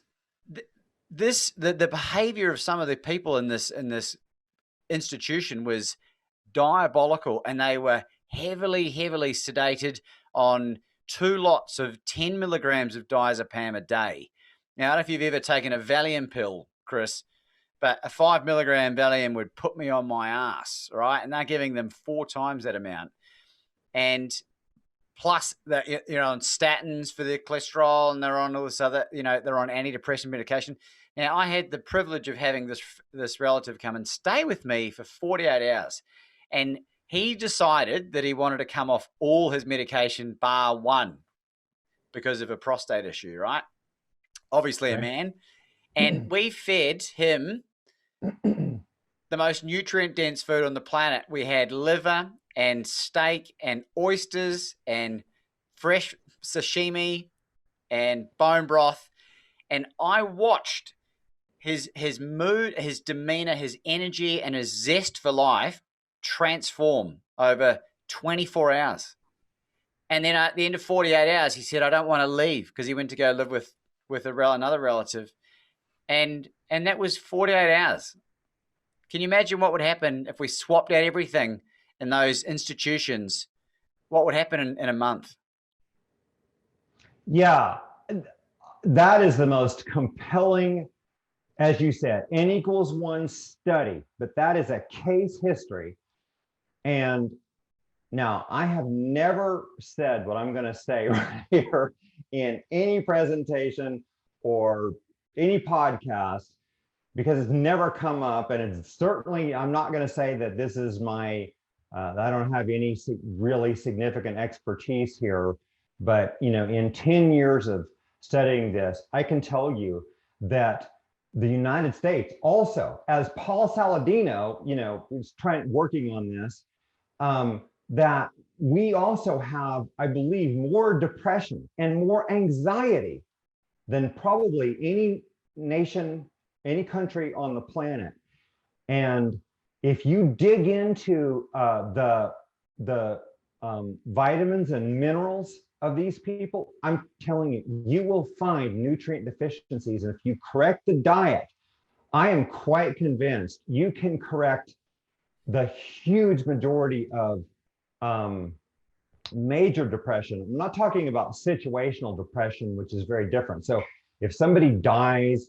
the behavior of some of the people in this institution was diabolical, and they were heavily sedated on 2 lots of 10 milligrams of diazepam a day. Now, I don't know if you've ever taken a Valium pill, Chris, but a 5 milligram Valium would put me on my ass, right? And they're giving them 4 times that amount. And plus, they're on statins for their cholesterol, and they're on all this other, they're on antidepressant medication. Now, I had the privilege of having this relative come and stay with me for 48 hours. And he decided that he wanted to come off all his medication bar one because of a prostate issue, right? Obviously a man. And we fed him the most nutrient-dense food on the planet. We had liver and steak and oysters and fresh sashimi and bone broth. And I watched his mood, his demeanor, his energy, and his zest for life transform over 24 hours. And then at the end of 48 hours, he said, I don't want to leave, because he went to go live with another relative. And that was 48 hours. Can you imagine what would happen if we swapped out everything in those institutions? What would happen in a month? Yeah, that is the most compelling, as you said, N=1 study, but that is a case history. And now I have never said what I'm going to say right here in any presentation or any podcast, because it's never come up. And it's certainly, I'm not going to say that this is I don't have any really significant expertise here, but in 10 years of studying this, I can tell you that the United States also, as Paul Saladino, was working on this, that we also have, I believe, more depression and more anxiety than probably any nation, any country on the planet. And if you dig into the vitamins and minerals of these people, I'm telling you, you will find nutrient deficiencies. And if you correct the diet, I am quite convinced you can correct the huge majority of major depression. I'm not talking about situational depression, which is very different. So if somebody dies,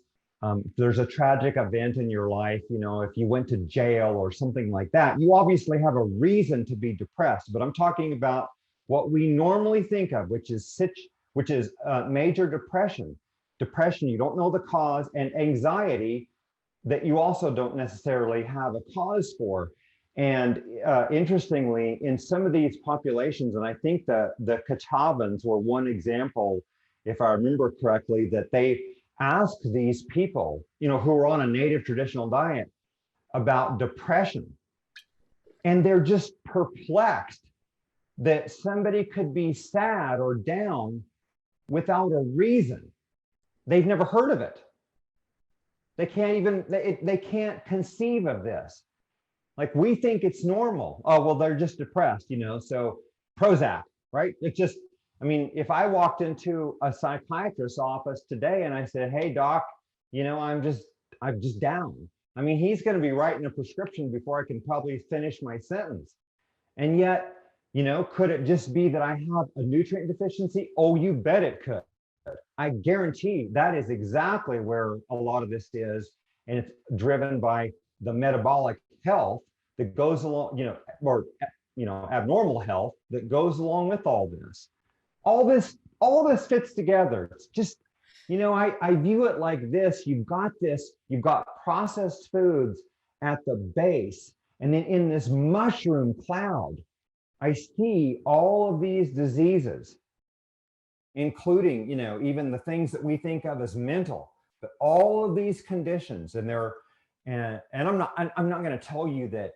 there's a tragic event in your life, if you went to jail or something like that, you obviously have a reason to be depressed. But I'm talking about what we normally think of, which is major depression. Depression, you don't know the cause, and anxiety that you also don't necessarily have a cause for. And interestingly, in some of these populations, and I think the Catawbans were one example, if I remember correctly, that they asked these people, who were on a native traditional diet about depression. And they're just perplexed that somebody could be sad or down without a reason. They've never heard of it. They can't conceive of this. Like, we think it's normal. Oh, well, they're just depressed, so Prozac, right? It's just, I mean, if I walked into a psychiatrist's office today and I said, hey, doc, I'm just down. I mean, he's going to be writing a prescription before I can probably finish my sentence. And yet, could it just be that I have a nutrient deficiency? Oh, you bet it could. I guarantee that is exactly where a lot of this is. And it's driven by the metabolic health that goes along, or, abnormal health that goes along with all this. All this fits together. It's just, I view it like this. You've got processed foods at the base. And then in this mushroom cloud, I see all of these diseases, including, even the things that we think of as mental, but all of these conditions, and I'm not going to tell you that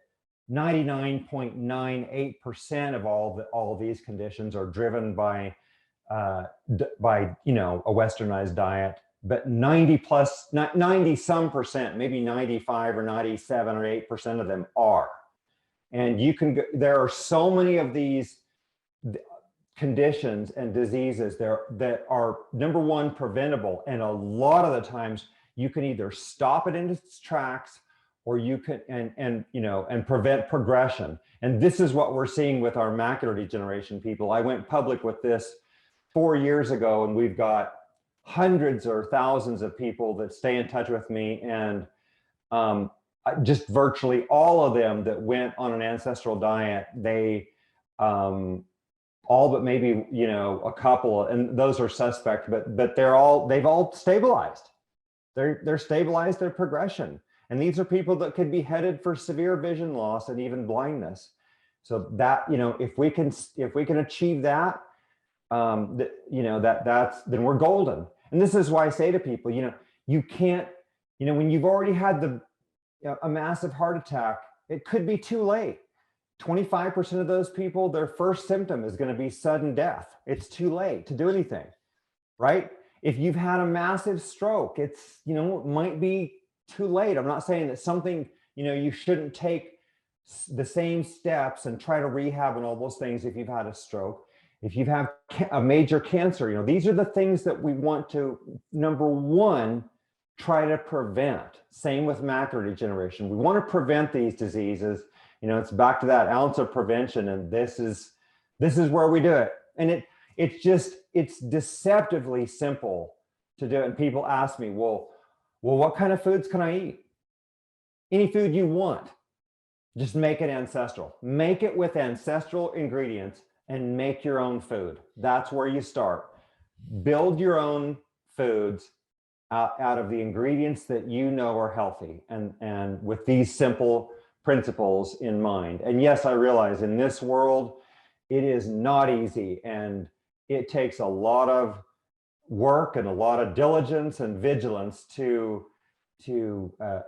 99.98% of all of these conditions are driven by a Westernized diet, but 90 some percent, maybe 95 or 97 or 8% of them are. And there are so many of these conditions and diseases there that are, number one, preventable. And a lot of the times you can either stop it in its tracks, or you can, and prevent progression. And this is what we're seeing with our macular degeneration people. I went public with this 4 years ago, and we've got hundreds or thousands of people that stay in touch with me, and just virtually all of them that went on an ancestral diet, they all but maybe a couple, and those are suspect, but they've all stabilized. They're stabilized their progression, and these are people that could be headed for severe vision loss and even blindness. So that, if we can achieve that, then we're golden. And this is why I say to people, you can't, when you've already had a massive heart attack, it could be too late. 25% of those people, their first symptom is going to be sudden death. It's too late to do anything, right? If you've had a massive stroke, it's, it might be too late. I'm not saying that something, you shouldn't take the same steps and try to rehab and all those things if you've had a stroke. If you've had a major cancer, these are the things that we want to, number one, try to prevent. Same with macular degeneration. We want to prevent these diseases. It's back to that ounce of prevention, and this is where we do it. And it's deceptively simple to do it. And people ask me, well, what kind of foods can I eat? Any food you want. Just make it ancestral. Make it with ancestral ingredients and make your own food. That's where you start. Build your own foods out of the ingredients that are healthy, and with these simple principles in mind. And yes, I realize in this world, it is not easy, and it takes a lot of work and a lot of diligence and vigilance to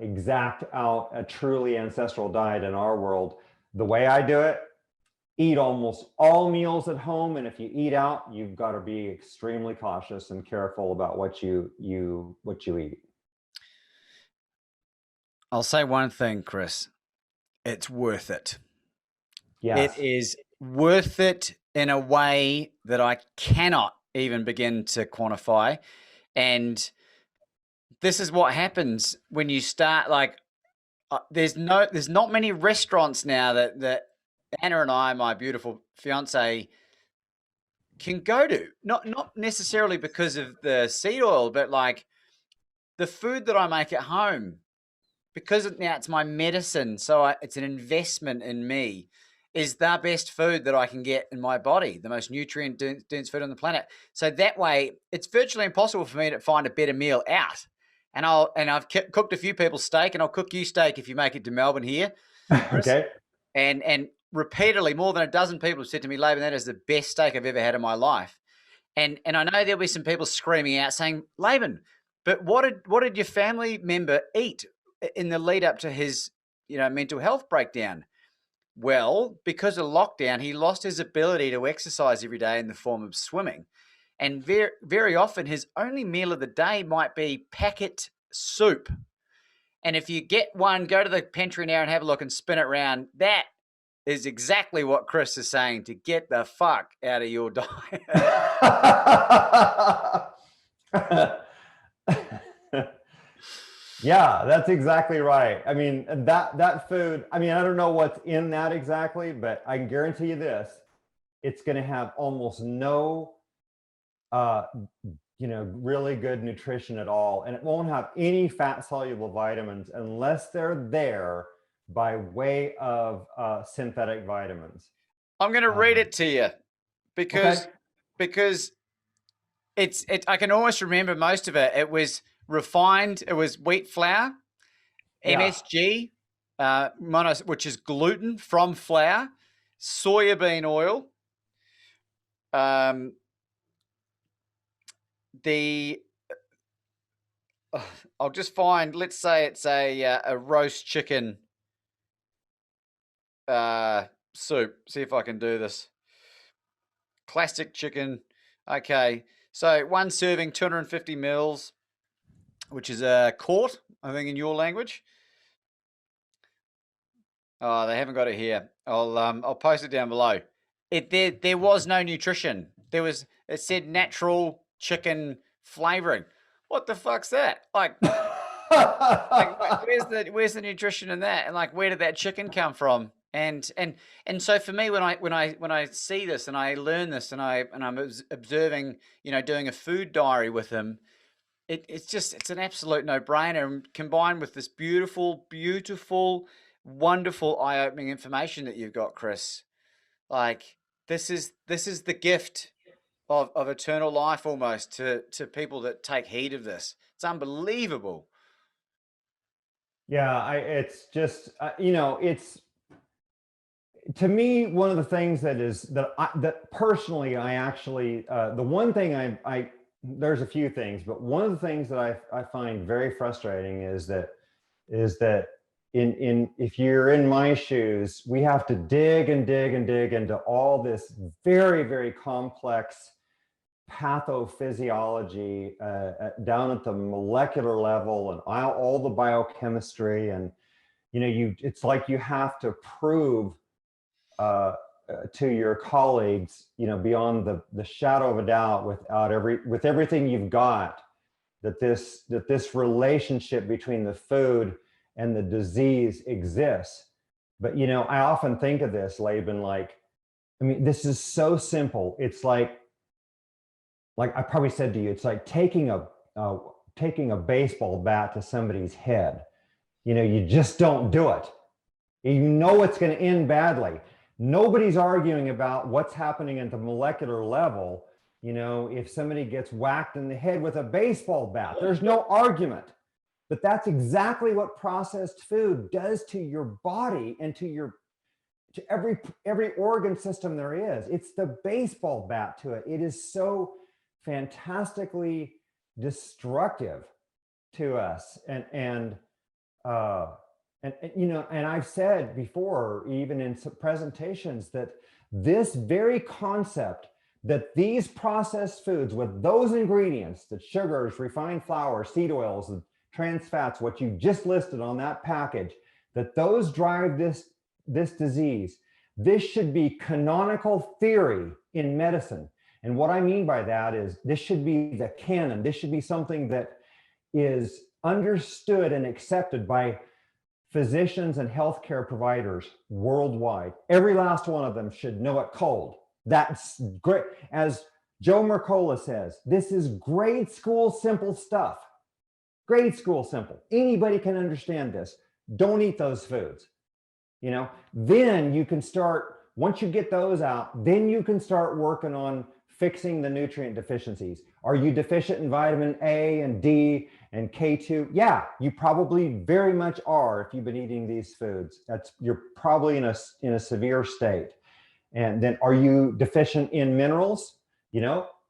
exact out a truly ancestral diet in our world. The way I do it, eat almost all meals at home, and if you eat out, you've got to be extremely cautious and careful about what you eat. I'll say one thing, Chris. It's worth it. Yes. It is worth it in a way that I cannot even begin to quantify. And this is what happens when you start, there's not many restaurants now that Anna and I, my beautiful fiance, can go to. Not necessarily because of the seed oil, but the food that I make at home, because now it's my medicine, so it's an investment in me, is the best food that I can get in my body, the most nutrient-dense food on the planet. So that way, it's virtually impossible for me to find a better meal out. And I've cooked a few people's steak, and I'll cook you steak if you make it to Melbourne here, Chris. Okay. And repeatedly, more than a dozen people have said to me, Laban, that is the best steak I've ever had in my life. And I know there'll be some people screaming out saying, Laban, but what did your family member eat in the lead up to his, mental health breakdown? Well, because of lockdown, he lost his ability to exercise every day in the form of swimming. And very, very often his only meal of the day might be packet soup. And if you get one, go to the pantry now and have a look and spin it around. That is exactly what Chris is saying, to get the fuck out of your diet. Yeah, that's exactly right. I mean, that food, I mean, I don't know what's in that exactly, but I can guarantee you this, it's going to have almost no really good nutrition at all, and it won't have any fat soluble vitamins unless they're there by way of synthetic vitamins. I'm going to read it to you because I can almost remember most of it. It was refined. It was wheat flour, MSG, which is gluten from flour, soybean oil, I'll just find, let's say it's a roast chicken soup. See if I can do this. Classic chicken. Okay. So 1 serving, 250 mils, which is a quart, I think, in your language. Oh, they haven't got it here. I'll post it down below. There was no nutrition. It said natural chicken flavoring. What the fuck's that? Like, where's the nutrition in that? And like, where did that chicken come from? And so for me, when I see this and I learn this and I'm observing, doing a food diary with him, it's an absolute no-brainer. And combined with this beautiful, wonderful, eye-opening information that you've got, Chris, like this is the gift of eternal life almost to people that take heed of this. It's unbelievable. Yeah, it's just it's, to me, one of the things that personally I actually the one thing I there's a few things, but one of the things that I find very frustrating is that if you're in my shoes, we have to dig and dig and dig into all this very, very complex pathophysiology down at the molecular level and all the biochemistry, and it's like you have to prove to your colleagues, beyond the shadow of a doubt, with everything you've got, that this relationship between the food and the disease exists. But I often think of this, Laban, like, I mean, this is so simple. It's like I probably said to you, it's like taking a baseball bat to somebody's head. You just don't do it. You know it's going to end badly. Nobody's arguing about what's happening at the molecular level. If somebody gets whacked in the head with a baseball bat, there's no argument. But that's exactly what processed food does to your body and to every organ system there is. It's the baseball bat to it. It is so fantastically destructive to us. And I've said before, even in some presentations, that this very concept, that these processed foods with those ingredients, the sugars, refined flour, seed oils, and trans fats, what you just listed on that package, that those drive this disease. This should be canonical theory in medicine. And what I mean by that is this should be the canon. This should be something that is understood and accepted by physicians and healthcare providers worldwide. Every last one of them should know it cold. That's great. As Joe Mercola says, this is grade school simple stuff. Grade school simple. Anybody can understand this. Don't eat those foods. Then you can start, once you get those out, then you can start working on fixing the nutrient deficiencies. Are you deficient in vitamin A and D and K2? Yeah, you probably very much are if you've been eating these foods. You're probably in a severe state. And then, are you deficient in minerals?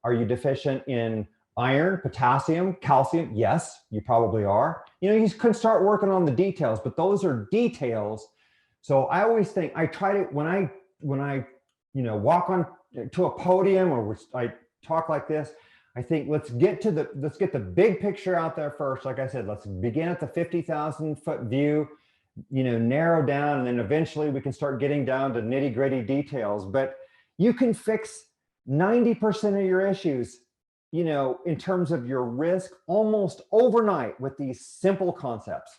Are you deficient in iron, potassium, calcium? Yes, you probably are. You can start working on the details, but those are details. So I always think, I try to, when I walk on to a podium or I talk like this, I think let's get the big picture out there first. Like I said, let's begin at the 50,000 foot view. narrow down, and then eventually we can start getting down to nitty gritty details. But you can fix 90% of your issues, in terms of your risk almost overnight with these simple concepts.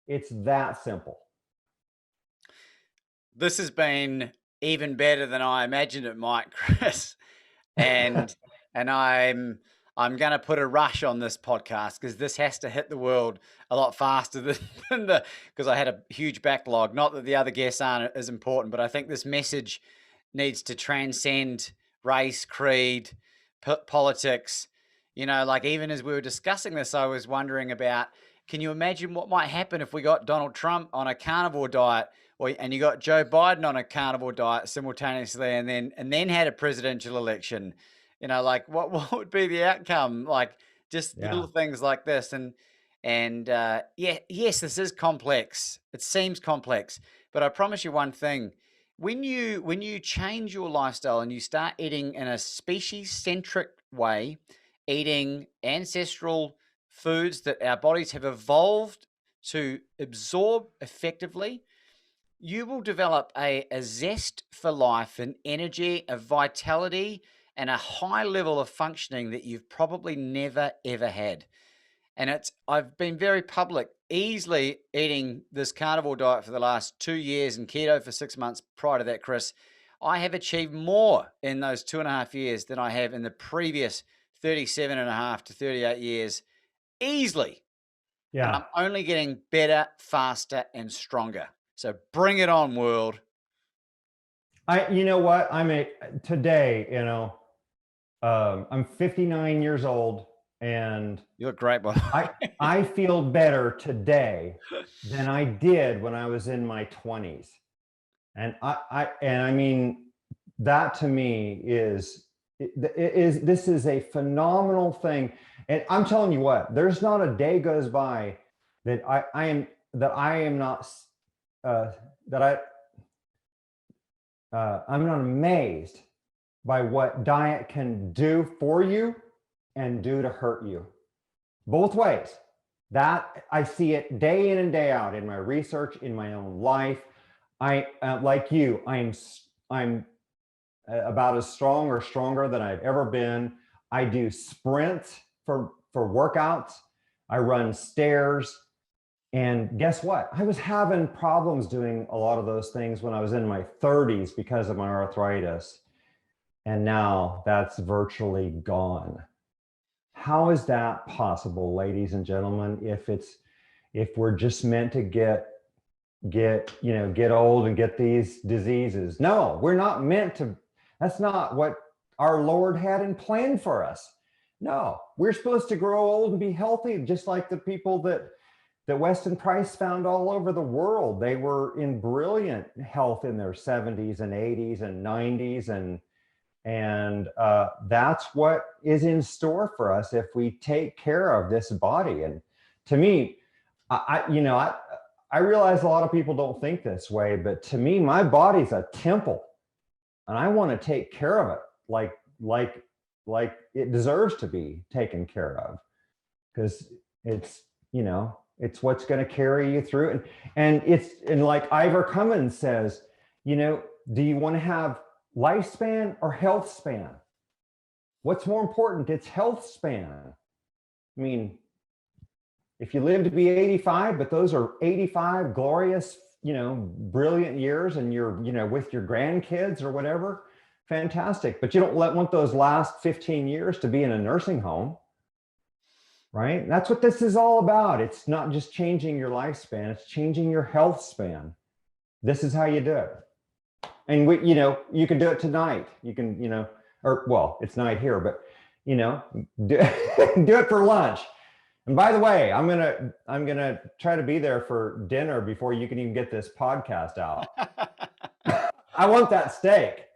It's that simple. This has been even better than I imagined it might, Chris. And I'm going to put a rush on this podcast because this has to hit the world a lot faster than because I had a huge backlog. Not that the other guests aren't as important, but I think this message needs to transcend race, creed, politics. Like even as we were discussing this, I was wondering about, can you imagine what might happen if we got Donald Trump on a carnivore diet, and you got Joe Biden on a carnivore diet simultaneously, and then had a presidential election? Like what would be the outcome? Like just little things like this. Yes, this is complex. It seems complex, but I promise you one thing. When you change your lifestyle and you start eating in a species-centric way, eating ancestral foods that our bodies have evolved to absorb effectively, you will develop a zest for life, an energy, a vitality, and a high level of functioning that you've probably never, ever had. And I've been very public, easily eating this carnivore diet for the last 2 years and keto for 6 months prior to that, Chris. I have achieved more in those 2.5 years than I have in the previous 37.5 to 38 years, easily. Yeah. And I'm only getting better, faster, and stronger. So bring it on, world. You know what? Today, I'm 59 years old, and You look great, boy. I feel better today than I did when I was in my 20s. And I mean, that to me is this is a phenomenal thing. And I'm telling you what, there's not a day goes by that I'm not amazed by what diet can do for you and do to hurt you. Both ways. That I see it day in and day out in my research, in my own life. Like you, I'm about as strong or stronger than I've ever been. I do sprints for workouts. I run stairs. And guess what? I was having problems doing a lot of those things when I was in my 30s because of my arthritis. And now that's virtually gone. How is that possible, ladies and gentlemen, if we're just meant to get old and get these diseases? No, we're not meant to. That's not what our Lord had in plan for us. No, we're supposed to grow old and be healthy, just like the people that Weston Price found all over the world. They were in brilliant health in their 70s and 80s and 90s, and that's what is in store for us if we take care of this body. And to me, I realize a lot of people don't think this way, but to me, my body's a temple, and I want to take care of it like it deserves to be taken care of, because it's what's going to carry you through. And like Ivor Cummins says, do you want to have lifespan or health span? What's more important? It's health span. I mean, if you live to be 85, but those are 85 glorious, brilliant years, and you're, with your grandkids or whatever, fantastic. But you don't want those last 15 years to be in a nursing home, right? That's what this is all about. It's not just changing your lifespan, it's changing your health span. This is how you do it. And you can do it tonight. You can, it's night here, but do it for lunch. And by the way, I'm gonna try to be there for dinner before you can even get this podcast out. I want that steak.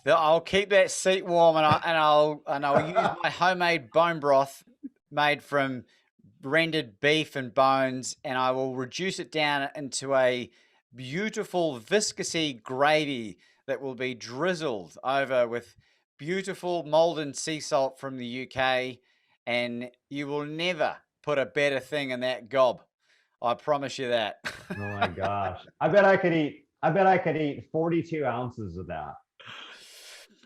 I'll keep that seat warm, and I'll use my homemade bone broth made from rendered beef and bones, and I will reduce it down into a beautiful viscousy gravy that will be drizzled over with beautiful Malden sea salt from the UK, and you will never put a better thing in that gob. I promise you that. Oh my gosh. I bet I could eat 42 ounces of that.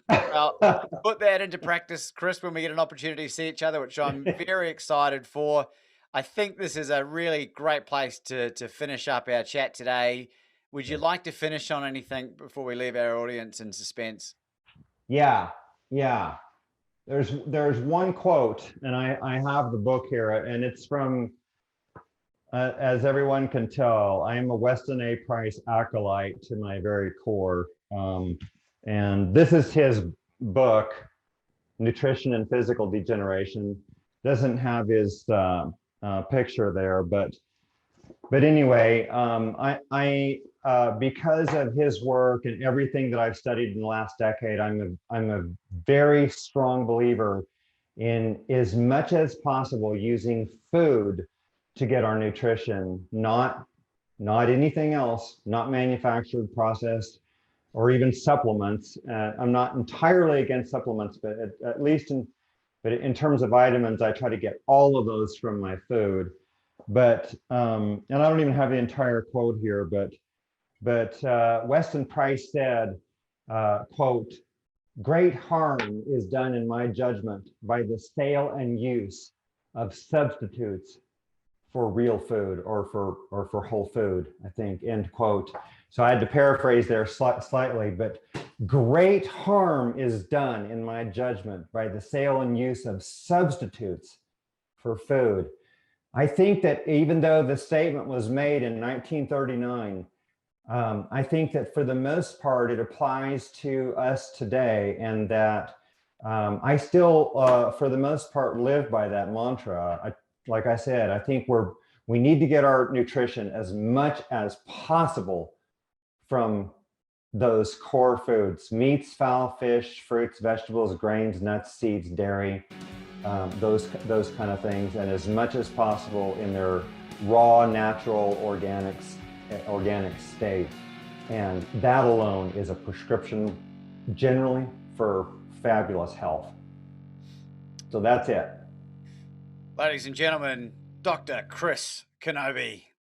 Well, put that into practice, Chris, when we get an opportunity to see each other, which I'm very excited for. I think this is a really great place to finish up our chat today. Would you like to finish on anything before we leave our audience in suspense? Yeah, yeah. There's one quote, and I have the book here, and it's from, as everyone can tell, I am a Weston A. Price acolyte to my very core. And this is his book, Nutrition and Physical Degeneration. Doesn't have his picture there, but anyway, because of his work and everything that I've studied in the last decade, I'm a very strong believer in, as much as possible, using food to get our nutrition, not anything else, not manufactured, processed, or even supplements. I'm not entirely against supplements, but at least in terms of vitamins, I try to get all of those from my food. But and I don't even have the entire quote here, but Weston Price said, quote, "Great harm is done, in my judgment, by the sale and use of substitutes for real food, or for whole food," I think, end quote. So I had to paraphrase there slightly, but great harm is done, in my judgment, by the sale and use of substitutes for food. I think that even though the statement was made in 1939, I think that for the most part, it applies to us today, and that I still, for the most part, live by that mantra. Like I said, I think we need to get our nutrition as much as possible from those core foods: meats, fowl, fish, fruits, vegetables, grains, nuts, seeds, dairy, those kind of things, and as much as possible in their raw, natural, organic state. And that alone is a prescription generally for fabulous health. So that's it. Ladies and gentlemen, Dr. Chris Knobbe.